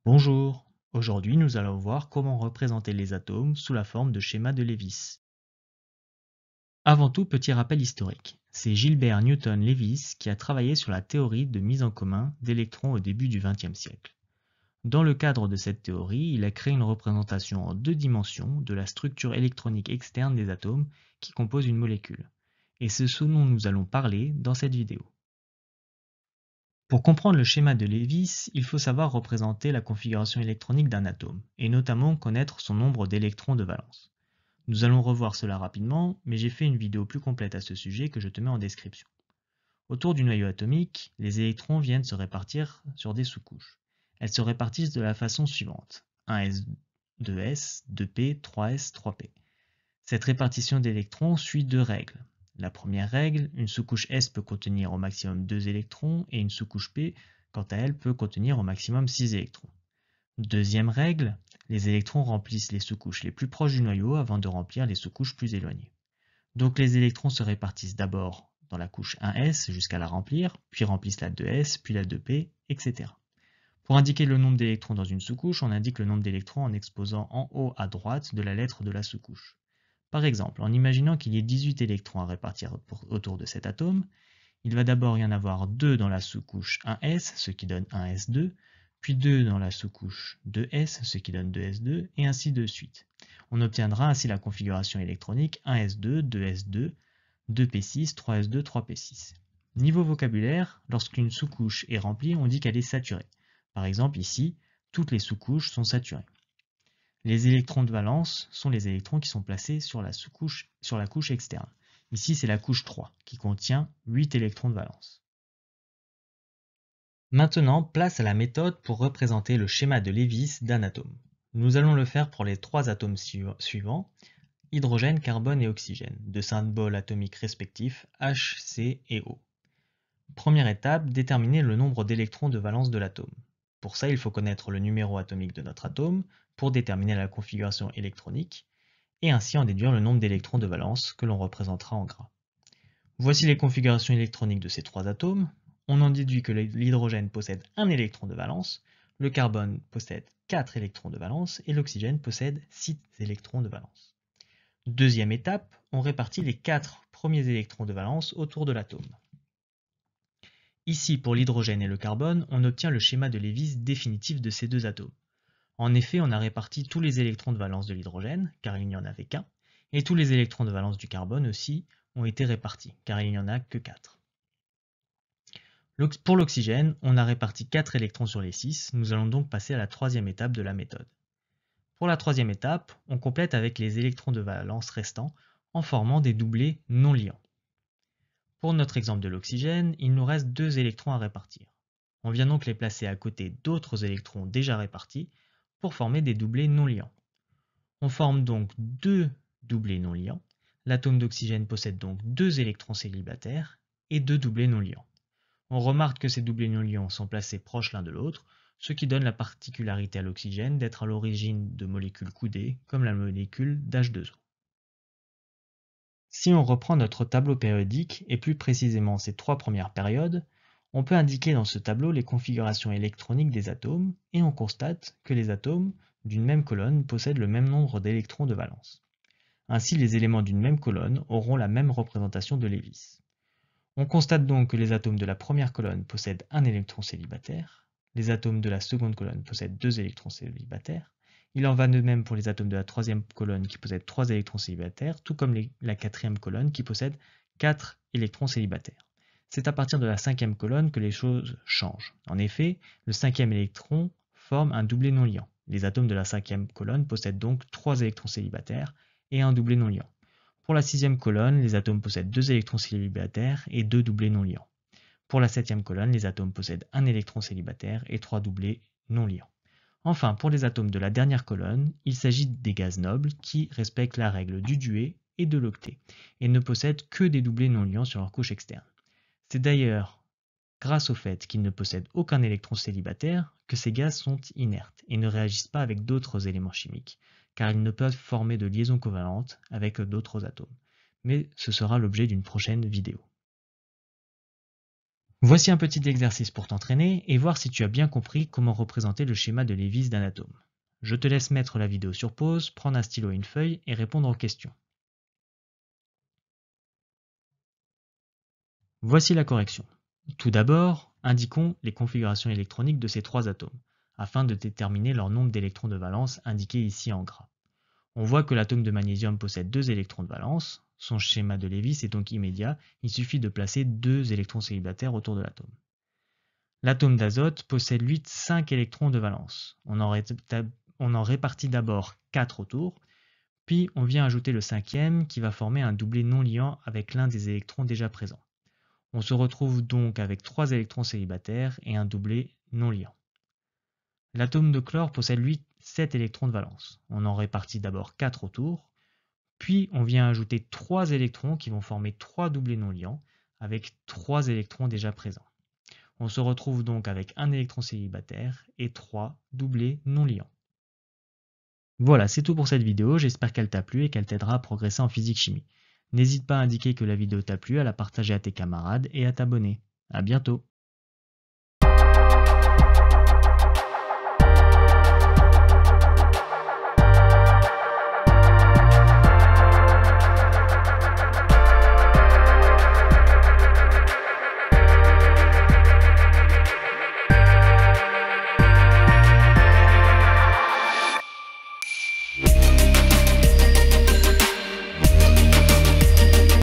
Bonjour, aujourd'hui nous allons voir comment représenter les atomes sous la forme de schémas de Lewis. Avant tout, petit rappel historique. C'est Gilbert Newton Lewis qui a travaillé sur la théorie de mise en commun d'électrons au début du XXe siècle. Dans le cadre de cette théorie, il a créé une représentation en deux dimensions de la structure électronique externe des atomes qui composent une molécule. Et c'est ce dont nous allons parler dans cette vidéo. Pour comprendre le schéma de Lewis, il faut savoir représenter la configuration électronique d'un atome, et notamment connaître son nombre d'électrons de valence. Nous allons revoir cela rapidement, mais j'ai fait une vidéo plus complète à ce sujet que je te mets en description. Autour du noyau atomique, les électrons viennent se répartir sur des sous-couches. Elles se répartissent de la façon suivante: 1s, 2s, 2p, 3s, 3p. Cette répartition d'électrons suit deux règles. La première règle, une sous-couche S peut contenir au maximum 2 électrons et une sous-couche P, quant à elle, peut contenir au maximum 6 électrons. Deuxième règle, les électrons remplissent les sous-couches les plus proches du noyau avant de remplir les sous-couches plus éloignées. Donc les électrons se répartissent d'abord dans la couche 1s jusqu'à la remplir, puis remplissent la 2s, puis la 2p, etc. Pour indiquer le nombre d'électrons dans une sous-couche, on indique le nombre d'électrons en exposant en haut à droite de la lettre de la sous-couche. Par exemple, en imaginant qu'il y ait 18 électrons à répartir autour de cet atome, il va d'abord y en avoir 2 dans la sous-couche 1s, ce qui donne 1s2, puis 2 dans la sous-couche 2s, ce qui donne 2s2, et ainsi de suite. On obtiendra ainsi la configuration électronique 1s2, 2s2, 2p6, 3s2, 3p6. Niveau vocabulaire, lorsqu'une sous-couche est remplie, on dit qu'elle est saturée. Par exemple, ici, toutes les sous-couches sont saturées. Les électrons de valence sont les électrons qui sont placés sur la couche externe. Ici, c'est la couche 3 qui contient 8 électrons de valence. Maintenant, place à la méthode pour représenter le schéma de Lewis d'un atome. Nous allons le faire pour les trois atomes suivants: hydrogène, carbone et oxygène, de symboles atomiques respectifs H, C et O. Première étape, déterminer le nombre d'électrons de valence de l'atome. Pour ça, il faut connaître le numéro atomique de notre atome pour déterminer la configuration électronique et ainsi en déduire le nombre d'électrons de valence que l'on représentera en gras. Voici les configurations électroniques de ces trois atomes. On en déduit que l'hydrogène possède un électron de valence, le carbone possède 4 électrons de valence et l'oxygène possède 6 électrons de valence. Deuxième étape, on répartit les 4 premiers électrons de valence autour de l'atome. Ici, pour l'hydrogène et le carbone, on obtient le schéma de Lewis définitif de ces deux atomes. En effet, on a réparti tous les électrons de valence de l'hydrogène, car il n'y en avait qu'un, et tous les électrons de valence du carbone aussi ont été répartis, car il n'y en a que 4. Pour l'oxygène, on a réparti 4 électrons sur les 6, nous allons donc passer à la troisième étape de la méthode. Pour la troisième étape, on complète avec les électrons de valence restants en formant des doublés non liants. Pour notre exemple de l'oxygène, il nous reste 2 électrons à répartir. On vient donc les placer à côté d'autres électrons déjà répartis pour former des doublés non liants. On forme donc 2 doublés non liants. L'atome d'oxygène possède donc 2 électrons célibataires et 2 doublés non liants. On remarque que ces doublés non liants sont placés proches l'un de l'autre, ce qui donne la particularité à l'oxygène d'être à l'origine de molécules coudées, comme la molécule d'H2O. Si on reprend notre tableau périodique, et plus précisément ces trois premières périodes, on peut indiquer dans ce tableau les configurations électroniques des atomes, et on constate que les atomes d'une même colonne possèdent le même nombre d'électrons de valence. Ainsi, les éléments d'une même colonne auront la même représentation de Lewis. On constate donc que les atomes de la première colonne possèdent un électron célibataire, les atomes de la seconde colonne possèdent 2 électrons célibataires, il en va de même pour les atomes de la troisième colonne qui possèdent 3 électrons célibataires, tout comme la quatrième colonne qui possède 4 électrons célibataires. C'est à partir de la cinquième colonne que les choses changent. En effet, le cinquième électron forme un doublé non liant. Les atomes de la cinquième colonne possèdent donc 3 électrons célibataires et un doublé non liant. Pour la sixième colonne, les atomes possèdent 2 électrons célibataires et 2 doublés non liants. Pour la septième colonne, les atomes possèdent un électron célibataire et 3 doublés non liants. Enfin, pour les atomes de la dernière colonne, il s'agit des gaz nobles qui respectent la règle du duet et de l'octet et ne possèdent que des doublés non liants sur leur couche externe. C'est d'ailleurs grâce au fait qu'ils ne possèdent aucun électron célibataire que ces gaz sont inertes et ne réagissent pas avec d'autres éléments chimiques, car ils ne peuvent former de liaisons covalentes avec d'autres atomes. Mais ce sera l'objet d'une prochaine vidéo. Voici un petit exercice pour t'entraîner et voir si tu as bien compris comment représenter le schéma de Lewis d'un atome. Je te laisse mettre la vidéo sur pause, prendre un stylo et une feuille et répondre aux questions. Voici la correction. Tout d'abord, indiquons les configurations électroniques de ces trois atomes, afin de déterminer leur nombre d'électrons de valence indiqués ici en gras. On voit que l'atome de magnésium possède 2 électrons de valence, son schéma de Lewis est donc immédiat, il suffit de placer 2 électrons célibataires autour de l'atome. L'atome d'azote possède lui 5 électrons de valence. On en répartit d'abord 4 autour, puis on vient ajouter le cinquième qui va former un doublet non liant avec l'un des électrons déjà présents. On se retrouve donc avec 3 électrons célibataires et un doublet non liant. L'atome de chlore possède lui 7 électrons de valence. On en répartit d'abord 4 autour, puis on vient ajouter 3 électrons qui vont former 3 doublets non liants avec 3 électrons déjà présents. On se retrouve donc avec un électron célibataire et 3 doublets non liants. Voilà, c'est tout pour cette vidéo, j'espère qu'elle t'a plu et qu'elle t'aidera à progresser en physique-chimie. N'hésite pas à indiquer que la vidéo t'a plu, à la partager à tes camarades et à t'abonner. À bientôt!